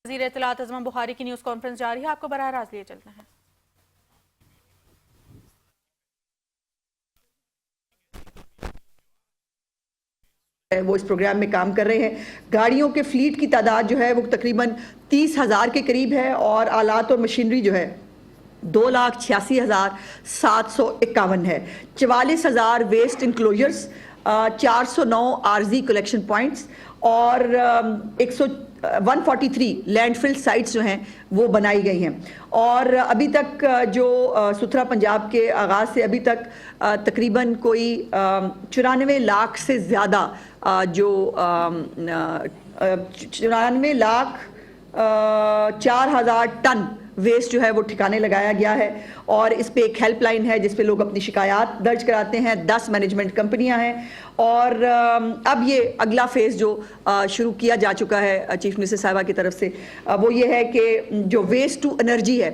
وزیر اطلاعات اعظم بخاری کی نیوز کانفرنس جاری ہے، آپ کو براہ راست لیے چلتے ہیں۔ وہ اس پروگرام میں کام کر رہے ہیں۔ گاڑیوں کے فلیٹ کی تعداد جو ہے وہ تقریباً 30,000 کے قریب ہے اور آلات اور مشینری جو ہے 2,86,751 ہے۔ 44,000 ویسٹ انکلوجرز، 409 عارضی کلیکشن پوائنٹس اور 143 لینڈ فل سائٹس جو ہیں وہ بنائی گئی ہیں۔ اور ابھی تک جو ستھرا پنجاب کے آغاز سے ابھی تک تقریباً کوئی 94 لاکھ سے زیادہ جو 94 لاکھ 4,000 ٹن ویسٹ جو ہے وہ ٹھکانے لگایا گیا ہے، اور اس پہ ایک ہیلپ لائن ہے جس پہ لوگ اپنی شکایات درج کراتے ہیں۔ 10 مینجمنٹ کمپنیاں ہیں، اور اب یہ اگلا فیز جو شروع کیا جا چکا ہے چیف منسٹر صاحبہ کی طرف سے، وہ یہ ہے کہ جو ویسٹ ٹو انرجی ہے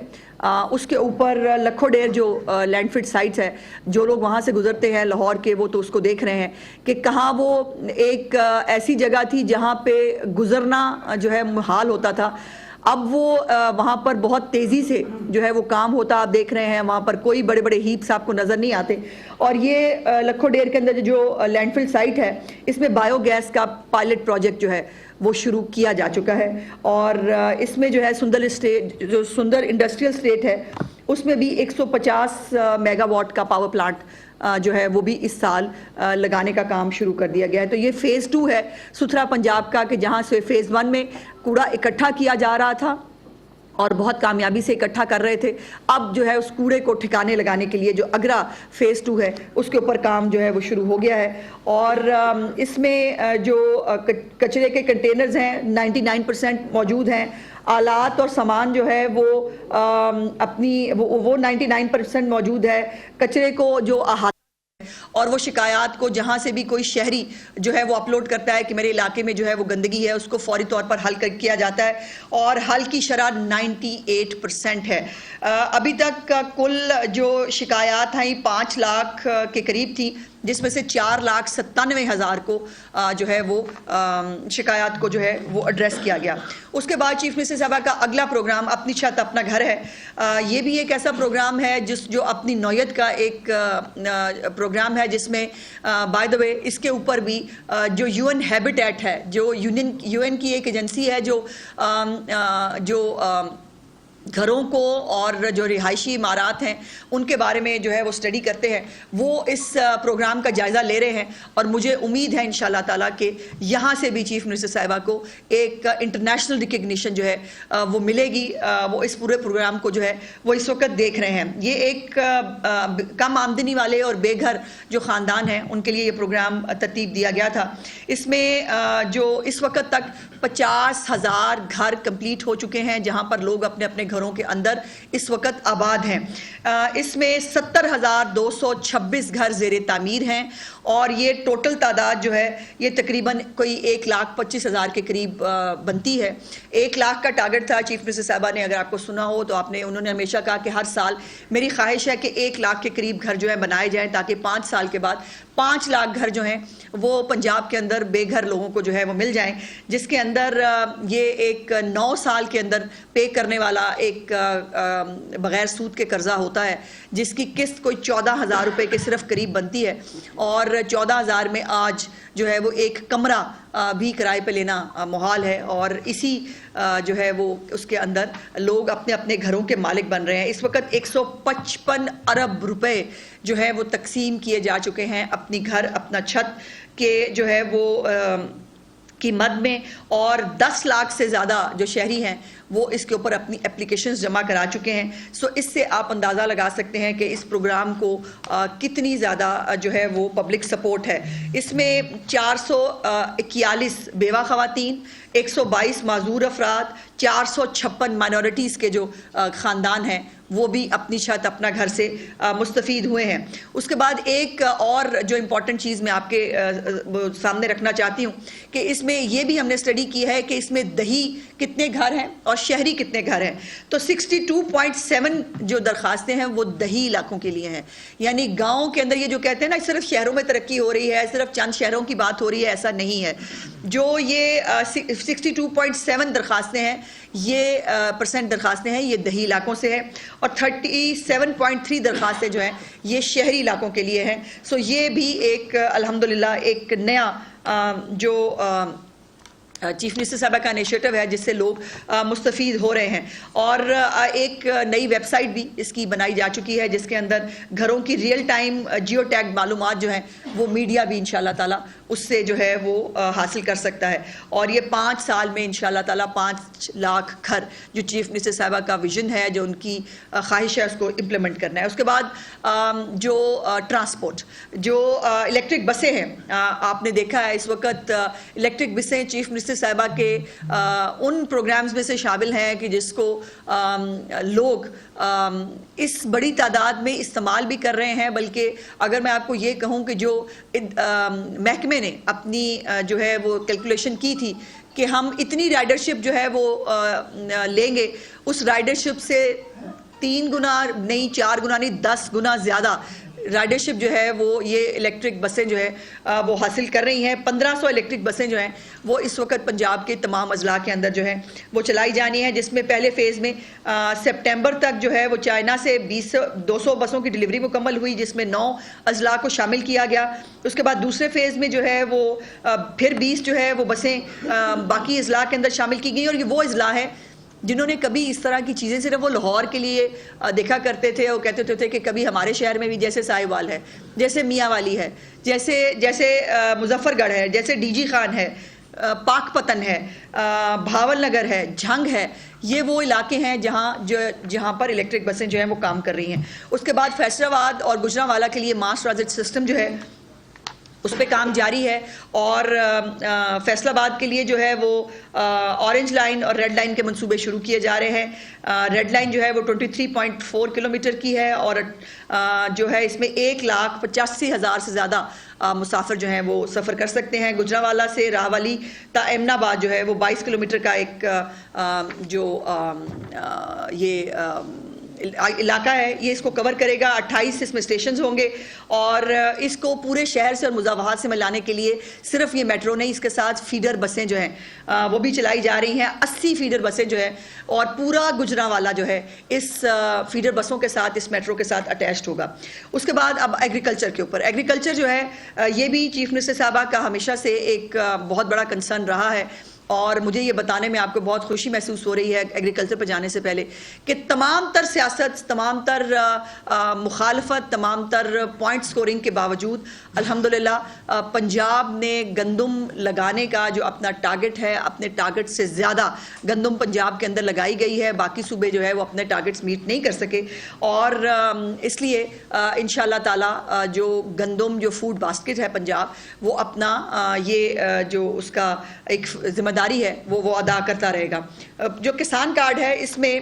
اس کے اوپر لکھوں ڈیر جو لینڈ فٹ سائٹس ہے، جو لوگ وہاں سے گزرتے ہیں لاہور کے وہ تو اس کو دیکھ رہے ہیں کہ کہاں وہ ایک ایسی جگہ تھی جہاں پہ گزرنا جو ہے محال ہوتا تھا، اب وہ وہاں پر بہت تیزی سے جو ہے وہ کام ہوتا آپ دیکھ رہے ہیں۔ وہاں پر کوئی بڑے بڑے ہیپس آپ کو نظر نہیں آتے، اور یہ لکھوں ڈیر کے اندر جو لینڈ فل سائٹ ہے اس میں بایو گیس کا پائلٹ پروجیکٹ جو ہے وہ شروع کیا جا چکا ہے، اور اس میں جو ہے سندر انڈسٹریل اسٹیٹ ہے اس میں بھی 150 میگا واٹ کا پاور پلانٹ جو ہے وہ بھی اس سال لگانے کا کام شروع کر دیا گیا ہے۔ تو یہ فیز 2 ہے ستھرا پنجاب کا، کہ جہاں سے فیز 1 میں کوڑا اکٹھا کیا جا رہا تھا اور بہت کامیابی سے اکٹھا کر رہے تھے، اب جو ہے اس کوڑے کو ٹھکانے لگانے کے لیے جو اگلا فیز 2 ہے اس کے اوپر کام جو ہے وہ شروع ہو گیا ہے۔ اور اس میں جو کچرے کے کنٹینرز ہیں 99% موجود ہیں، آلات اور سامان جو ہے وہ وہ 99% موجود ہے۔ کچرے کو جو اور وہ شکایات کو جہاں سے بھی کوئی شہری جو ہے وہ اپلوڈ کرتا ہے کہ میرے علاقے میں جو ہے وہ گندگی ہے، اس کو فوری طور پر حل کیا جاتا ہے، اور حل کی شرح 98% ہے۔ ابھی تک کل جو شکایات ہیں 5 لاکھ کے قریب تھی، جس میں سے 4,97,000 کو جو ہے وہ شکایات کو جو ہے وہ ایڈریس کیا گیا۔ اس کے بعد چیف منسٹر صاحبہ کا اگلا پروگرام اپنی چھت اپنا گھر ہے۔ یہ بھی ایک ایسا پروگرام ہے جو اپنی نوعیت کا ایک پروگرام ہے، جس میں بائی دا وے اس کے اوپر بھی جو UN ہیبیٹیٹ ہے، جو UN کی ایک ایجنسی ہے جو گھروں کو اور جو رہائشی عمارات ہیں ان کے بارے میں جو ہے وہ اسٹڈی کرتے ہیں، وہ اس پروگرام کا جائزہ لے رہے ہیں، اور مجھے امید ہے انشاءاللہ تعالیٰ کہ یہاں سے بھی چیف منسٹر صاحبہ کو ایک انٹرنیشنل ریکگنیشن جو ہے وہ ملے گی۔ وہ اس پورے پروگرام کو جو ہے وہ اس وقت دیکھ رہے ہیں۔ یہ ایک کم آمدنی والے اور بے گھر جو خاندان ہیں ان کے لیے یہ پروگرام ترتیب دیا گیا تھا۔ اس میں جو اس وقت تک 50,000 گھر کمپلیٹ ہو چکے ہیں جہاں پر لوگ اپنے اپنے گھروں کے اندر اس وقت آباد ہیں۔ اس میں 70,226 گھر زیر تعمیر ہیں، اور یہ ٹوٹل تعداد جو ہے یہ تقریباً کوئی 1,25,000 کے قریب بنتی ہے۔ 1 لاکھ کا ٹارگٹ تھا چیف منسٹر صاحبہ نے، اگر آپ کو سنا ہو تو انہوں نے ہمیشہ کہا کہ ہر سال میری خواہش ہے کہ 1 لاکھ کے قریب گھر جو ہیں بنائے جائیں، تاکہ 5 سال کے بعد 5 لاکھ گھر جو ہیں وہ پنجاب کے اندر بے گھر لوگوں کو جو ہے وہ مل جائیں، جس کے اندر یہ ایک 9 سال کے اندر پے کرنے والا ایک بغیر سود کے قرضہ ہوتا ہے، جس کی قسط کوئی 14,000 روپے کے صرف قریب بنتی ہے، اور 14,000 میں آج جو ہے وہ ایک کمرہ بھی کرائے پہ لینا محال ہے، اور اسی جو ہے وہ اس کے اندر لوگ اپنے اپنے گھروں کے مالک بن رہے ہیں۔ اس وقت 155 ارب روپے جو ہے وہ تقسیم کیے جا چکے ہیں اپنی گھر اپنا چھت کے جو ہے وہ کی مد میں، اور 10 لاکھ سے زیادہ جو شہری ہیں وہ اس کے اوپر اپنی اپلیکیشنز جمع کرا چکے ہیں۔ اس سے آپ اندازہ لگا سکتے ہیں کہ اس پروگرام کو کتنی زیادہ جو ہے وہ پبلک سپورٹ ہے۔ اس میں 441 بیوہ خواتین، 122 معذور افراد، 456 مائنورٹیز کے جو خاندان ہیں وہ بھی اپنی چھت اپنا گھر سے مستفید ہوئے ہیں۔ اس کے بعد ایک اور جو امپورٹنٹ چیز میں آپ کے سامنے رکھنا چاہتی ہوں کہ اس میں یہ بھی ہم نے اسٹڈی کی ہے کہ اس میں دیہی کتنے گھر ہیں اور شہری کتنے گھر ہیں۔ تو 62.7 جو درخواستیں ہیں وہ دیہی علاقوں کے لیے ہیں، یعنی گاؤں کے اندر یہ جو کہتے ہیں نا صرف شہروں میں ترقی ہو رہی ہے، صرف چند شہروں کی بات ہو رہی ہے، ایسا نہیں ہے۔ جو یہ 62.7 درخواستیں ہیں، یہ % درخواستیں ہیں، یہ دیہی علاقوں سے ہے، اور 37.3 درخواستیں جو ہیں یہ شہری علاقوں کے لیے ہیں. سو یہ بھی ایک الحمدللہ ایک نیا جو چیف منسٹر صاحبہ کا انیشیٹو ہے جس سے لوگ مستفید ہو رہے ہیں. اور ایک نئی ویب سائٹ بھی اس کی بنائی جا چکی ہے جس کے اندر گھروں کی ریئل ٹائم جیو ٹیگ معلومات جو ہیں وہ میڈیا بھی انشاءاللہ تعالیٰ اس سے جو ہے وہ حاصل کر سکتا ہے. اور یہ 5 سال میں انشاءاللہ تعالیٰ 5 لاکھ گھر جو چیف منسٹر صاحبہ کا ویژن ہے، جو ان کی خواہش ہے، اس کو امپلیمنٹ کرنا ہے. اس کے بعد جو ٹرانسپورٹ، جو الیکٹرک بسیں ہیں، آپ نے دیکھا ہے اس وقت الیکٹرک بسیں چیف منسٹر صاحبہ کے ان پروگرامز میں سے شامل ہیں کہ جس کو لوگ اس بڑی تعداد میں استعمال بھی کر رہے ہیں. بلکہ اگر میں آپ کو یہ کہوں کہ جو محکمے نے اپنی جو ہے وہ کیلکولیشن کی تھی کہ ہم اتنی رائڈرشپ جو ہے وہ لیں گے، اس رائڈرشپ سے 3 گنا نہیں، 4 گنا نہیں، 10 گنا زیادہ رائڈرشپ جو ہے وہ یہ الیکٹرک بسیں جو ہے وہ حاصل کر رہی ہیں. 1500 الیکٹرک بسیں جو ہیں وہ اس وقت پنجاب کے تمام اضلاع کے اندر جو ہیں وہ چلائی جانی ہیں، جس میں پہلے فیز میں سپٹمبر تک جو ہے وہ چائنا سے 200 بسوں کی ڈیلیوری مکمل ہوئی، جس میں 9 اضلاع کو شامل کیا گیا. اس کے بعد دوسرے فیز میں جو ہے وہ پھر 20 جو ہے وہ بسیں باقی اضلاع کے اندر شامل کی گئی. اور یہ وہ اضلاع ہیں جنہوں نے کبھی اس طرح کی چیزیں صرف وہ لاہور کے لیے دیکھا کرتے تھے، اور کہتے تھے کہ کبھی ہمارے شہر میں بھی جیسے ساہیوال ہے، جیسے میاں والی ہے، جیسے مظفر گڑھ ہے، جیسے ڈی جی خان ہے، پاک پتن ہے، بھاول نگر ہے، جھنگ ہے، یہ وہ علاقے ہیں جہاں پر الیکٹرک بسیں جو ہیں وہ کام کر رہی ہیں. اس کے بعد فیصل آباد اور گجرانوالہ کے لیے ماس ٹرانزٹ سسٹم جو ہے اس پہ کام جاری ہے. اور فیصل آباد کے لیے جو ہے وہ اورنج لائن اور ریڈ لائن کے منصوبے شروع کیے جا رہے ہیں. ریڈ لائن جو ہے وہ 23.4 کلومیٹر کی ہے، اور جو ہے اس میں 1,85,000 سے زیادہ مسافر جو ہیں وہ سفر کر سکتے ہیں. گجرانوالہ سے راہوالی تا امن آباد جو ہے وہ 22 کلومیٹر کا ایک جو یہ علاقہ ہے، یہ اس کو کور کرے گا. 28 اس میں اسٹیشنز ہوں گے، اور اس کو پورے شہر سے اور مضافات سے ملانے کے لیے صرف یہ میٹرو نہیں، اس کے ساتھ فیڈر بسیں جو ہیں وہ بھی چلائی جا رہی ہیں. 80 فیڈر بسیں جو ہیں، اور پورا گجرانوالہ جو ہے اس فیڈر بسوں کے ساتھ، اس میٹرو کے ساتھ اٹیچڈ ہوگا. اس کے بعد اب ایگریکلچر کے اوپر، ایگریکلچر جو ہے یہ بھی چیف منسٹر صاحبہ کا ہمیشہ سے ایک بہت بڑا کنسرن رہا ہے. اور مجھے یہ بتانے میں آپ کو بہت خوشی محسوس ہو رہی ہے ایگریکلچر پہ جانے سے پہلے کہ تمام تر سیاست، تمام تر مخالفت، تمام تر پوائنٹ سکورنگ کے باوجود الحمدللہ پنجاب نے گندم لگانے کا جو اپنا ٹارگٹ ہے، اپنے ٹارگٹ سے زیادہ گندم پنجاب کے اندر لگائی گئی ہے. باقی صوبے جو ہے وہ اپنے ٹارگٹس میٹ نہیں کر سکے، اور اس لیے انشاءاللہ تعالی جو گندم جو فوڈ باسکٹ ہے پنجاب، وہ اپنا یہ جو اس کا ایک ذمہ داری ہے وہ ادا کرتا رہے گا. جو کسان کارڈ ہے اس میں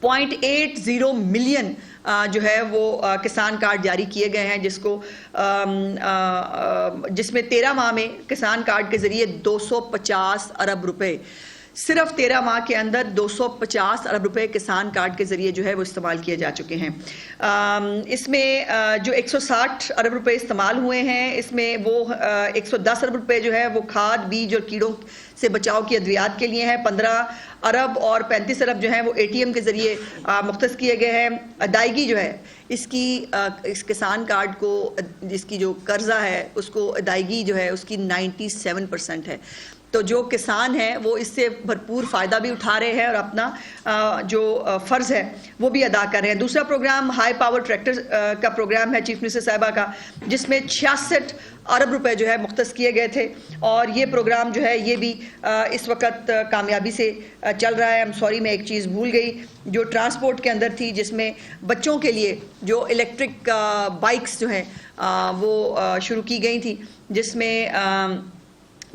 0.80 ملین جو ہے وہ کسان کارڈ جاری کیے گئے ہیں، جس میں 13 ماہ میں کسان کارڈ کے ذریعے 250 ارب روپے، صرف 13 ماہ کے اندر 250 ارب روپے کسان کارڈ کے ذریعے جو ہے وہ استعمال کیے جا چکے ہیں. اس میں جو 160 ارب روپے استعمال ہوئے ہیں، اس میں وہ 110 ارب روپے جو ہے وہ کھاد، بیج اور کیڑوں سے بچاؤ کی ادویات کے لیے ہیں. 15 ارب اور 35 ارب جو ہیں وہ ATM کے ذریعے مختص کیے گئے ہیں. ادائیگی جو ہے اس کسان کارڈ کو، جس کی جو قرضہ ہے اس کو ادائیگی جو ہے اس کی 97% ہے. تو جو کسان ہیں وہ اس سے بھرپور فائدہ بھی اٹھا رہے ہیں اور اپنا جو فرض ہے وہ بھی ادا کر رہے ہیں. دوسرا پروگرام ہائی پاور ٹریکٹر کا پروگرام ہے چیف منسٹر صاحبہ کا، جس میں 66 ارب روپے جو ہے مختص کیے گئے تھے، اور یہ پروگرام جو ہے یہ بھی اس وقت کامیابی سے چل رہا ہے. سوری میں ایک چیز بھول گئی جو ٹرانسپورٹ کے اندر تھی، جس میں بچوں کے لیے جو الیکٹرک بائکس جو ہیں وہ شروع کی گئی تھی، جس میں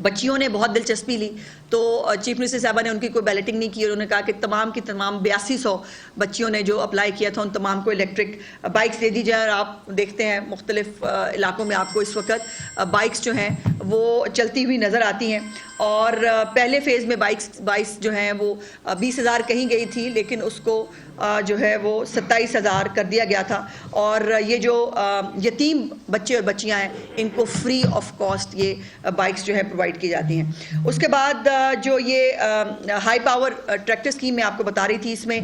بچیوں نے بہت دلچسپی لی. تو چیف منسٹر صاحبہ نے ان کی کوئی بیلٹنگ نہیں کی، اور انہوں نے کہا کہ تمام کی تمام 8200 بچیوں نے جو اپلائی کیا تھا ان تمام کو الیکٹرک بائکس دے دی جائے. اور آپ دیکھتے ہیں مختلف علاقوں میں آپ کو اس وقت بائکس جو ہیں وہ چلتی ہوئی نظر آتی ہیں. اور پہلے فیز میں بائکس جو ہیں وہ 20,000 کہیں گئی تھی، لیکن اس کو جو ہے وہ 27,000 کر دیا گیا تھا. اور یہ جو یتیم بچے اور بچیاں ہیں ان کو فری آف کاسٹ یہ بائکس جو ہے پرووائڈ کی جاتی ہیں. اس کے بعد جو یہ ہائی پاور ٹریکٹر اسکیم میں آپ کو بتا رہی تھی، اس میں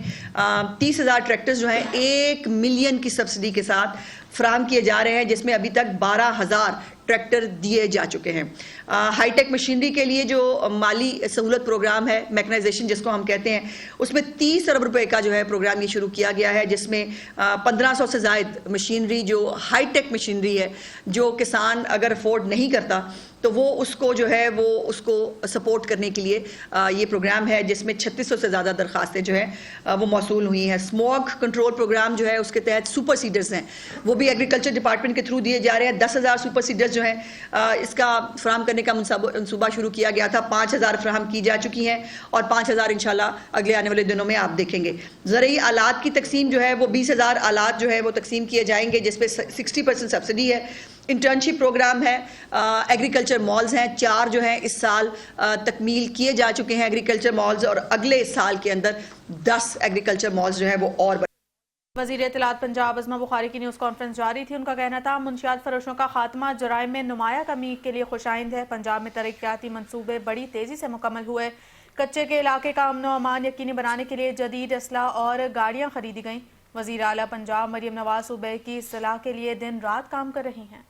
30,000 ٹریکٹرز جو ہیں 1 ملین کی سبسڈی کے ساتھ فراہم کیے جا رہے ہیں، جس میں ابھی تک 12,000 ٹریکٹر دیے جا چکے ہیں۔ ہائی ٹیک مشینری کے لیے جو مالی سہولت پروگرام ہے، میکنائزیشن جس کو ہم کہتے ہیں، اس میں 30 ارب روپے کا جو ہے پروگرام یہ شروع کیا گیا ہے، جس میں 1500 سے زائد مشینری جو ہائی ٹیک مشینری ہے، جو کسان اگر افورڈ نہیں کرتا تو وہ اس کو جو ہے وہ اس کو سپورٹ کرنے کے لیے یہ پروگرام ہے، جس میں 3600 سے زیادہ درخواستیں جو ہیں وہ موصول ہوئی ہیں۔ اسموگ کنٹرول پروگرام جو ہے اس کے تحت سپر سیڈرز ہیں، وہ بھی ایگریکلچر ڈپارٹمنٹ کے تھرو دیے جا رہے ہیں۔ 10,000 سپر سیڈرز جو ہیں اس کا فراہم کرنے کا منصوبہ شروع کیا گیا تھا، 5,000 فراہم کی جا چکی ہیں اور 5,000 انشاءاللہ اگلے آنے والے دنوں میں آپ دیکھیں گے۔ زرعی آلات کی تقسیم جو ہے وہ 20,000 آلات جو ہے وہ تقسیم کیے جائیں گے، جس پہ 60% سبسڈی ہے۔ انٹرنشپ پروگرام ہے، ایگریکلچر مالز ہیں 4 جو ہیں اس سال تکمیل کیے جا چکے ہیں ایگریکلچر مالز، اور اگلے سال کے اندر 10 ایگریکلچر مالز جو ہیں وہ اور وزیر اطلاعات پنجاب عظمہ بخاری کی نیوز کانفرنس جاری تھی۔ ان کا کہنا تھا منشیات فروشوں کا خاتمہ جرائم میں نمایاں کمی کے لیے خوشائند ہے۔ پنجاب میں ترقیاتی منصوبے بڑی تیزی سے مکمل ہوئے۔ کچے کے علاقے کا امن و امان یقینی بنانے کے لیے جدید اسلحہ اور گاڑیاں خریدی گئیں۔ وزیر اعلیٰ پنجاب مریم نواز صوبے کی اصلاح کے لیے دن رات کام کر رہی ہیں۔